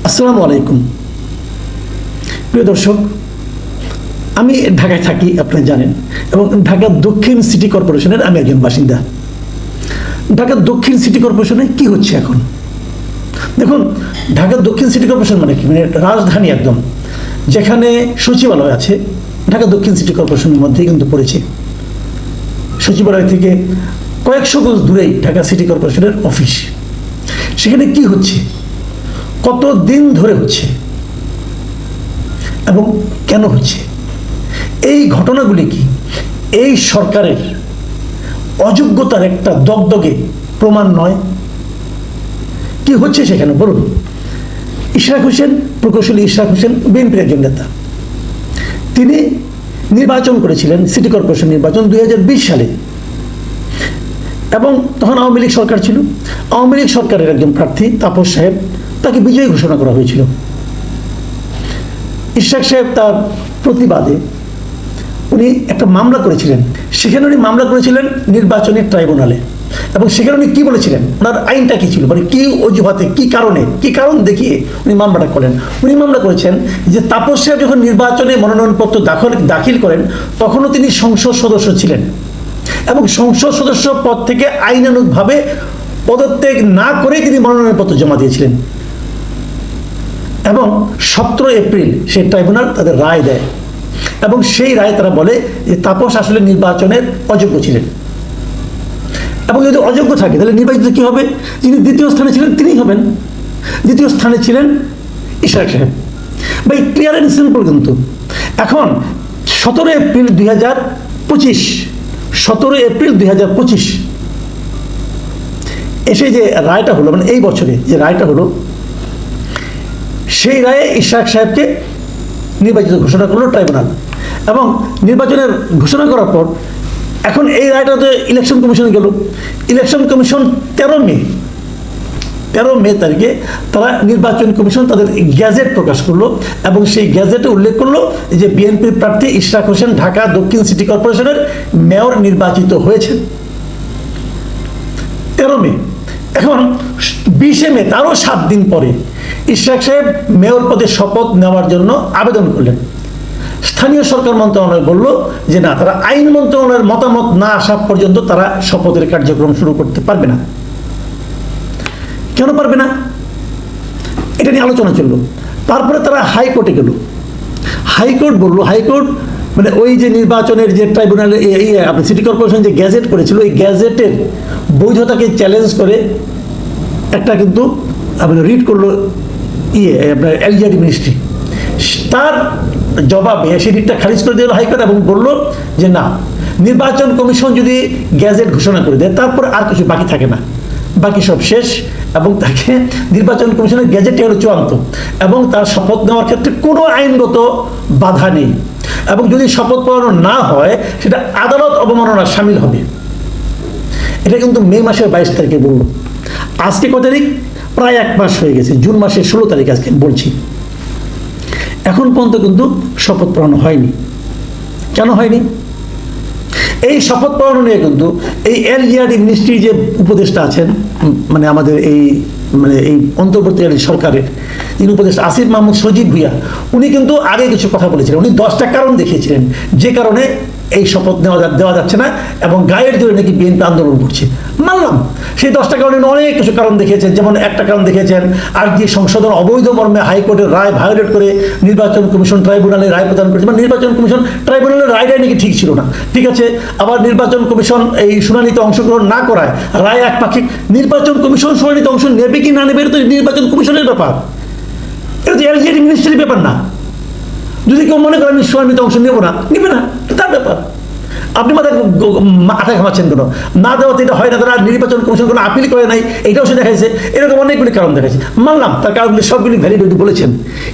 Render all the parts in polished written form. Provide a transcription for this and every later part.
আসসালামু আলাইকুম প্রিয় দর্শক, আমি ঢাকায় থাকি, আপনারা জানেন, এবং ঢাকা দক্ষিণ সিটি কর্পোরেশনের আমি একজন বাসিন্দা। ঢাকা দক্ষিণ সিটি কর্পোরেশনে কি হচ্ছে এখন দেখুন। ঢাকা দক্ষিণ সিটি কর্পোরেশন মানে কি, মানে রাজধানী একদম, যেখানে সচিবালয় আছে, ঢাকা দক্ষিণ সিটি কর্পোরেশনের মধ্যেই কিন্তু পড়েছে। সচিবালয় থেকে কয়েকশো গজ দূরেই ঢাকা সিটি কর্পোরেশনের অফিস। সেখানে কি হচ্ছে, কত দিন ধরে হচ্ছে এবং কেন হচ্ছে, এই ঘটনাগুলি কি এই সরকারের অযোগ্যতার একটা দগদগে প্রমাণ নয়? কি হচ্ছে সেখানে বলুন। ইশরাক হোসেন, প্রকৌশলী ইশরাক হোসেন বিএনপির একজন নেতা। তিনি নির্বাচন করেছিলেন, সিটি কর্পোরেশন নির্বাচন 2020 সালে, এবং তখন আওয়ামী লীগ সরকার ছিল। আওয়ামী লীগ সরকারের একজন প্রার্থী তাপস সাহেব, তাকে বিজয়ী ঘোষণা করা হয়েছিল। ইশরাক সাহেব তার প্রতিবাদে উনি একটা মামলা করেছিলেন। সেখানে উনি মামলা করেছিলেন নির্বাচনী ট্রাইব্যুনালে, এবং সেখানে উনি কি বলেছিলেন, ওনার আইনটা কি ছিল, মানে কি অজুহাতে, কি কারণ দেখিয়ে উনি মামলাটা করেন। উনি মামলা করেছেন যে তাপস সাহেব যখন নির্বাচনে মনোনয়নপত্র দাখিল করেন, তখনও তিনি সংসদ সদস্য ছিলেন, এবং সংসদ সদস্য পদ থেকে আইনানুগভাবে পদত্যাগ না করে তিনি মনোনয়নপত্র জমা দিয়েছিলেন। এবং 17 এপ্রিল সেই ট্রাইব্যুনাল তাদের রায় দেয়, এবং সেই রায় তারা বলে যে তাপস আসলে নির্বাচনের অযোগ্য ছিলেন। এবং যদি অযোগ্য থাকে তাহলে নির্বাচিত কি হবে? যিনি দ্বিতীয় স্থানে ছিলেন তিনিই হবেন। দ্বিতীয় স্থানে ছিলেন ইশরাক সাহেব। ভাই, ক্লিয়ার অ্যান্ড সিম্পল। কিন্তু এখন 17 এপ্রিল 2025, 17 এপ্রিল 2025 এসে যে রায়টা হলো, মানে এই বছরে যে রায়টা হলো, সেই রায়ে ইশরাক সাহেবকে নির্বাচিত ঘোষণা করলো ট্রাইব্যুনাল। এবং নির্বাচনের ঘোষণা করার পর এখন এই রায়টাতে ইলেকশন কমিশনে গেল। ইলেকশন কমিশন 13 মে তারিখে তারা নির্বাচন কমিশন তাদের গ্যাজেট প্রকাশ করলো, এবং সেই গ্যাজেটে উল্লেখ করলো যে বিএনপির প্রার্থী ইশরাক হোসেন ঢাকা দক্ষিণ সিটি কর্পোরেশনের মেয়র নির্বাচিত হয়েছেন। 13 মে। এখন 20 মে, তারও 7 দিন পরে ইশরাক সাহেব মেয়র পদে শপথ নেওয়ার জন্য আবেদন করলেন। স্থানীয় সরকার মন্ত্রণালয় বলল যে না, তারা আইন মন্ত্রণালয়ের মতামত না আসা পর্যন্ত তারা শপথের কার্যক্রম শুরু করতে পারবে না। কেন পারবে না, এটা নিয়ে আলোচনা চললো। তারপরে তারা হাইকোর্টে গেল। হাইকোর্ট বলল, হাইকোর্ট মানে ওই যে নির্বাচনের যে ট্রাইব্যুনালে সিটি কর্পোরেশন যে গ্যাজেট করেছিল, ওই গ্যাজেটের বৈধতাকে চ্যালেঞ্জ করে একটা কিন্তু রিট করলো আপনার এলজিআরডি মিনিস্ট্রি। তার জবাবে সেই রিটটা খারিজ করে দিল হাইকোর্ট, এবং বলল যে না, নির্বাচন কমিশন যদি গ্যাজেট ঘোষণা করে দেয় তারপর আর কিছু বাকি থাকে না, বাকি সব শেষ, এবং তাকে নির্বাচন কমিশনের গ্যাজেটে হলো চূড়ান্ত, এবং তার শপথ নেওয়ার ক্ষেত্রে কোনো আইনগত বাধা নেই, এবং যদি শপথ পড়ানো না হয় সেটা আদালত অবমাননা শামিল হবে। এটা কিন্তু মে মাসের 22 তারিখে বলল। আজকে কত তারিখ? প্রায় 1 মাস হয়ে গেছে, জুন মাসের 16 তারিখ আজকে বলছি। এখন পর্যন্ত কিন্তু শপথ পড়ানো হয়নি। কেন হয়নি? এই শপথ পড়ানো নিয়ে কিন্তু এই এলজিআরডি মিনিস্ট্রির যে উপদেষ্টা আছেন, মানে আমাদের এই অন্তর্বর্তীকালীন সরকারের যিনি উপদেষ্টা আসিফ মাহমুদ সজীব ভুইয়া, উনি কিন্তু আগে কিছু কথা বলেছিলেন। উনি 10টা কারণ দেখিয়েছিলেন যে কারণে এই শপথ দেওয়া যাচ্ছে না, এবং গায়ের জোরে নাকি বিএনপি আন্দোলন করছে। মানলাম, সেই 10টা কারণে অনেক কিছু কারণ দেখিয়েছেন। যেমন একটা কারণ দেখিয়েছেন, আর যে সংশোধন অবৈধ মর্মে হাইকোর্টের রায় ভায়োলেট করে নির্বাচন কমিশন ট্রাইব্যুনালে রায় প্রদান করেছে, মানে নির্বাচন কমিশন ট্রাইব্যুনালের রায়টাই নাকি ঠিক ছিল না। ঠিক আছে, আবার নির্বাচন কমিশন এই শুনানিতে অংশগ্রহণ না করায় রায় একপাক্ষিক। নির্বাচন কমিশন শুনানিতে অংশ নেবে কি না নেবে এটা তো নির্বাচন কমিশনের ব্যাপার, এটা তো এলজিআরডি মিনিস্ট্রির ব্যাপার না। যদি কেউ মনে করে আমি শুনানিতে অংশ নেবো না, নেবে না, তার ব্যাপার। আপনি মাথা ঘামাচ্ছেন কেন? না দেওয়াতে এটা হয় না, তারা নির্বাচন কমিশন কোনো আপিল করে নাই, এটাও সে দেখাইছে। এরকম অনেকগুলি কারণ দেখাইছে, মানলাম, তার কারণগুলি সবগুলি ভ্যালিড বলেছেন।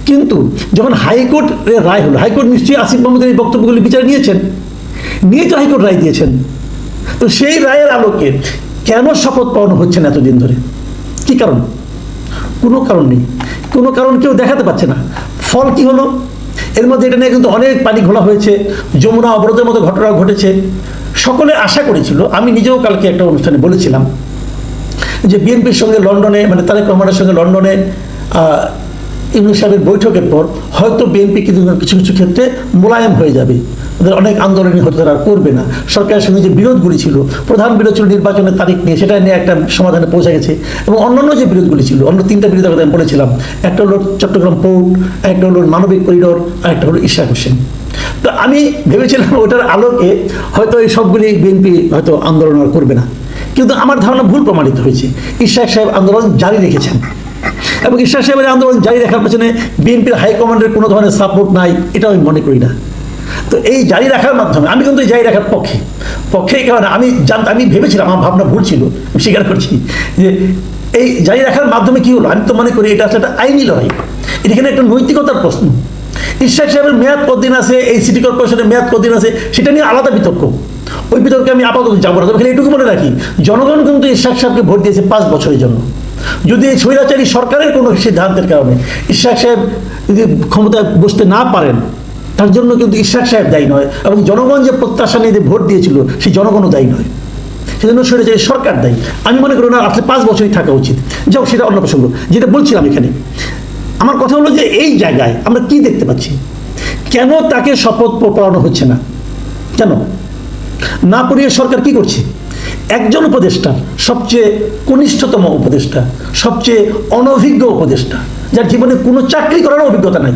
কিন্তু যখন হাইকোর্টের রায় হলো, হাইকোর্ট নিশ্চয়ই আসিফ মাহমুদের এই বক্তব্যগুলি বিচার নিয়ে তো হাইকোর্ট রায় দিয়েছেন। তো সেই রায়ের আলোকে কেন শপথ পাওয়ানো হচ্ছে না এতদিন ধরে? কি কারণ? কোনো কারণ নেই, কোনো কারণ কেউ দেখাতে পারছে না। ফল কি হলো? এর মধ্যে এটা নিয়ে কিন্তু অনেক পানি ঘোলা হয়েছে, যমুনা অবরোধের মতো ঘটনা ঘটেছে। সকলে আশা করেছিল, আমি নিজেও কালকে একটা অনুষ্ঠানে বলেছিলাম যে বিএনপির সঙ্গে লন্ডনে, মানে তারেক রহমানের সঙ্গে লন্ডনে ইউনূস সাহেবের বৈঠকের পর হয়তো বিএনপি কিন্তু কিছু কিছু ক্ষেত্রে মোলায়েম হয়ে যাবে, ওদের অনেক আন্দোলনই হয়তো তারা করবে না। সরকারের সঙ্গে যে বিরোধগুলি ছিল, প্রধান বিরোধ ছিল নির্বাচনের তারিখ নিয়ে, সেটা নিয়ে একটা সমাধানে পৌঁছে গেছে। এবং অন্যান্য যে বিরোধগুলি ছিল, অন্য 3টা বিরোধের কথা আমি বলেছিলাম, একটা হলো চট্টগ্রাম পোর্ট, একটা হলো মানবিক করিডোর, আর একটা হলো ইশরাক হোসেন। তো আমি ভেবেছিলাম ওটার আলোকে হয়তো এই সবগুলি বিএনপি হয়তো আন্দোলন আর করবে না, কিন্তু আমার ধারণা ভুল প্রমাণিত হয়েছে। ইশরাক সাহেব আন্দোলন জারি রেখেছেন, এবং ইশরাক সাহেবের আন্দোলন জারি রাখার পেছনে বিএনপির হাইকমান্ডের কোনো ধরনের সাপোর্ট নাই, এটা আমি মনে করি না। তো এই জারি রাখার মাধ্যমে আমি কিন্তু জারি রাখার পক্ষে এই কারণে আমি ভেবেছিলাম, আমার ভাবনা ভুল ছিল, আমি স্বীকার করছি, যে এই জারি রাখার মাধ্যমে কি হলো, আমি তো মনে করি এটা আসলে একটা আইনি লড়াই, এখানে একটা নৈতিকতার প্রশ্ন। ইশরাক সাহেবের মেয়াদ কতদিন আছে, এই সিটি কর্পোরেশনের মেয়াদ কতদিন আছে, সেটা নিয়ে আলাদা বিতর্ক, ওই বিতর্কে আমি আপাতত যাবো না। তবে এটুকু মনে রাখি, জনগণ কিন্তু ইশরাক সাহেবকে ভোট দিয়েছে 5 বছরের জন্য। যদি এই স্বৈরাচারী সরকারের কোনো সিদ্ধান্তের কারণে ইশরাক সাহেব যদি ক্ষমতায় বসতে না পারেন, তার জন্য কিন্তু ইশরাক সাহেব দায়ী নয়, এবং জনগণ যে প্রত্যাশা নিয়ে যে ভোট দিয়েছিল সেই জনগণও দায়ী নয়, সেজন্য স্বৈরাচারী সরকার দায়ী। আমি মনে করি না আসলে 5 বছরই থাকা উচিত। যাও, সেটা অন্য প্রসঙ্গ। যেটা বলছিলাম এখানে, আমার কথা হলো যে এই জায়গায় আমরা কি দেখতে পাচ্ছি, কেন তাকে শপথ পড়ানো হচ্ছে না, কেন না পড়িয়ে সরকার কি করছে? একজন উপদেষ্টা, সবচেয়ে কনিষ্ঠতম উপদেষ্টা, সবচেয়ে অনভিজ্ঞ উপদেষ্টা, যার জীবনে কোনো চাকরি করার অভিজ্ঞতা নাই,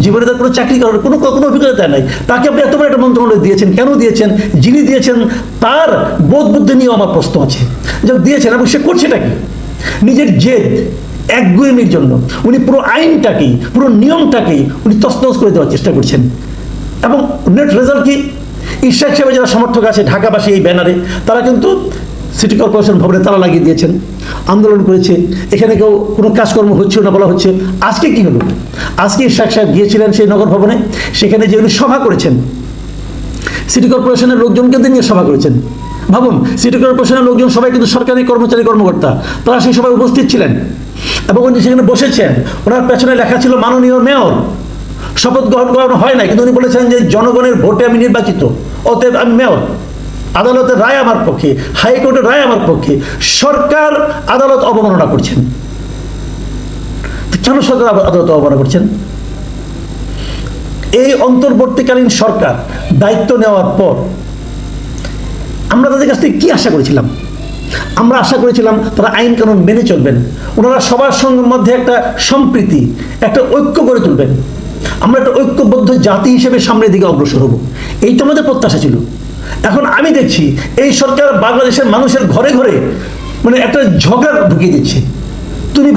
জীবনে তার কোনো চাকরি করার কোনো অভিজ্ঞতা নাই, তাকে আপনি এত বড় একটা মন্ত্রণালয় দিয়েছেন, কেন দিয়েছেন? যিনি দিয়েছেন তার বোধ বুদ্ধি নিয়েও আমার প্রশ্ন আছে, যা দিয়েছেন, এবং সে করছেটা কি? নিজের জেদ, একগুয়েমির জন্য উনি পুরো আইনটাকেই, পুরো নিয়মটাকেই উনি তছনছ করে দেওয়ার চেষ্টা করছেন। এবং নেট রেজাল্ট কি? ইশরাক সাহেবের যারা সমর্থক আছে ঢাকাবাসী এই ব্যানারে, তারা কিন্তু সিটি কর্পোরেশন ভবনে তালা লাগিয়ে দিয়েছেন, আন্দোলন করেছে, এখানে কেউ কোনো কাজকর্ম হচ্ছিল না বলা হচ্ছে। আজকে কি হলো? আজকে ইশরাক সাহেব গিয়েছিলেন সেই নগর ভবনে, সেখানে যে উনি সভা করেছেন, সিটি কর্পোরেশনের লোকজনকে নিয়ে সভা করেছেন। ভাবুন, সিটি কর্পোরেশনের লোকজন সবাই কিন্তু সরকারি কর্মচারী, কর্মকর্তা, তারা সেই সভায় উপস্থিত ছিলেন, এবং উনি সেখানে বসেছেন। ওনার পেছনে লেখা ছিল মাননীয় মেয়র। শপথ গ্রহণ করানো হয় না, কিন্তু উনি বলেছেন যে জনগণের ভোটে আমি নির্বাচিত, অতএব আমি মেয়র, আদালতের রায় আমার পক্ষে, হাইকোর্টের রায় আমার পক্ষে। সরকার আদালত অবমাননা করছেন। কেন সরকার আদালত অবমাননা করছেন? এই অন্তর্বর্তীকালীন সরকার দায়িত্ব নেওয়ার পর আমরা তাদের কাছ থেকে কি আশা করেছিলাম? আমরা আশা করেছিলাম তারা আইন কানুন মেনে চলবেন, ওনারা সবার সঙ্গে মধ্যে একটা সম্প্রীতি, একটা ঐক্য গড়ে তুলবেন, আমরা একটা ঐক্যবদ্ধ জাতি হিসেবে সামনের দিকে অগ্রসর হব, এই তো আমাদের প্রত্যাশা ছিল। এখন আমি দেখছি এই সরকার বাংলাদেশের মানুষের ঘরে ঘরে মানে একটা ঝগড়া ঢুকিয়ে দিচ্ছে। তুমি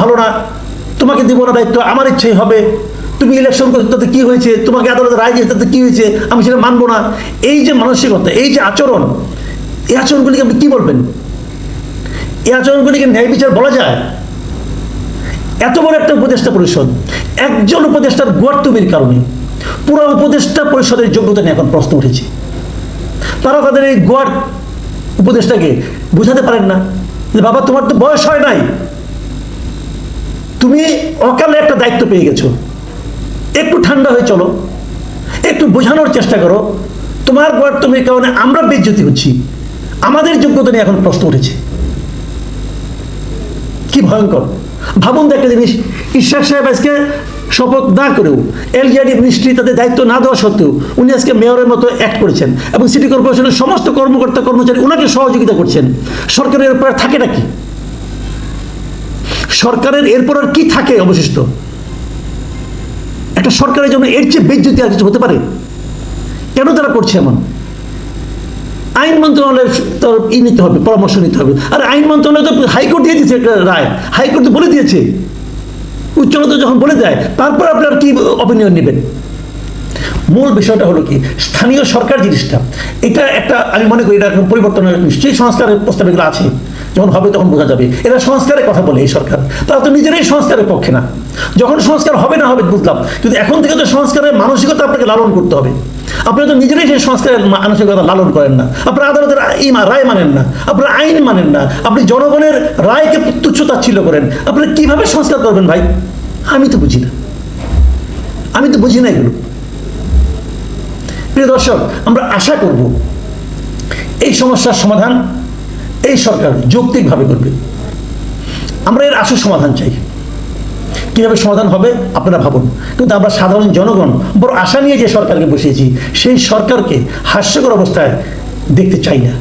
ভালো না, তোমাকে দিব না দায়িত্ব, আমার ইচ্ছাই হবে, তুমি ইলেকশন করতে তাতে কী হয়েছে, তোমাকে আদালতে রায় দিয়েছে তাতে কী হয়েছে, আমি সেটা মানবো না। এই যে মানসিকতা, এই যে আচরণ, এই আচরণগুলিকে আপনি কী বলবেন? এই আচরণগুলিকে ন্যায় বিচার বলা যায়? এত বড় একটা উপদেষ্টা পরিষদ, একজন উপদেষ্টার গোয়ার্তুমির কারণে পুরো উপদেষ্টা পরিষদের যোগ্যতা নিয়ে এখন প্রশ্ন উঠেছে। তারা তাদের এই গোয়ার উপদেষ্টাকে বুঝাতে পারেন না যে বাবা, তোমার তো বয়স হয় নাই, তুমি অকালে একটা দায়িত্ব পেয়ে গেছো, একটু ঠান্ডা হয়ে চলো, একটু বোঝানোর চেষ্টা করো, তোমার গোয়ার্তুমির কারণে আমরা বেজ্জতি হচ্ছি, আমাদের যোগ্যতা নিয়ে এখন প্রশ্ন উঠেছে। কি ভয়ঙ্কর! ভাবুন তো একটা জিনিস, ইশরাক সাহেব আজকে শপথ না করেও, এলজিআরডি মিনিস্ট্রি তাদের দায়িত্ব না দেওয়া সত্ত্বেও উনি আজকে মেয়রের মতো অ্যাক্ট করেছেন, এবং সিটি কর্পোরেশনের সমস্ত কর্মকর্তা কর্মচারী ওনাকে সহযোগিতা করছেন। সরকারের এরপর থাকে নাকি? সরকারের এরপর আর কি থাকে অবশিষ্ট? একটা সরকারের জন্য এর চেয়ে বেজ্জতি আর কিছু হতে পারে? কেন তারা করছে এমন? আইন মন্ত্রণালয়ের নিতে হবে, পরামর্শ নিতে হবে। আর আইন মন্ত্রণালয় তো হাইকোর্ট দিয়ে দিয়েছে একটা রায়, হাইকোর্ট তো বলে দিয়েছে, উচ্চ আদালত যখন বলে দেয় তারপর আপনার কি অপিনিয়ন নেবেন? মূল বিষয়টা হলো কি, স্থানীয় সরকার জিনিসটা, এটা একটা আমি মনে করি এটা পরিবর্তনের নিশ্চয়ই সংস্কারের প্রস্তাব এগুলো আছে, যখন হবে তখন বোঝা যাবে। এরা সংস্কারের কথা বলে এই সরকার, তারা তো নিজেরাই সংস্কারের পক্ষে না। যখন সংস্কার হবে না হবে বুঝলাম, কিন্তু এখন থেকে তো সংস্কারের মানসিকতা আপনাকে লালন করতে হবে। আপনারা তো নিজেরাই সেই সংস্কারের মানসিকতা লালন করেন না, আপনারা আদালতের রায় মানেন না, আপনারা আইন মানেন না, আপনি জনগণের রায়কে তুচ্ছ তাচ্ছিল্য করেন। আপনারা কিভাবে সংস্কার করবেন ভাই? আমি তো বুঝি না এগুলো। প্রিয় দর্শক, আমরা আশা করব এই সমস্যার সমাধান এই সরকার যৌক্তিকভাবে করবে। আমরা এর আশু সমাধান চাই। কীভাবে সমাধান হবে আপনারা ভাবুন। কিন্তু আমরা সাধারণ জনগণ বড় আশা নিয়ে যে সরকারকে বসিয়েছি, সেই সরকারকে হাস্যকর অবস্থায় দেখতে চাই না।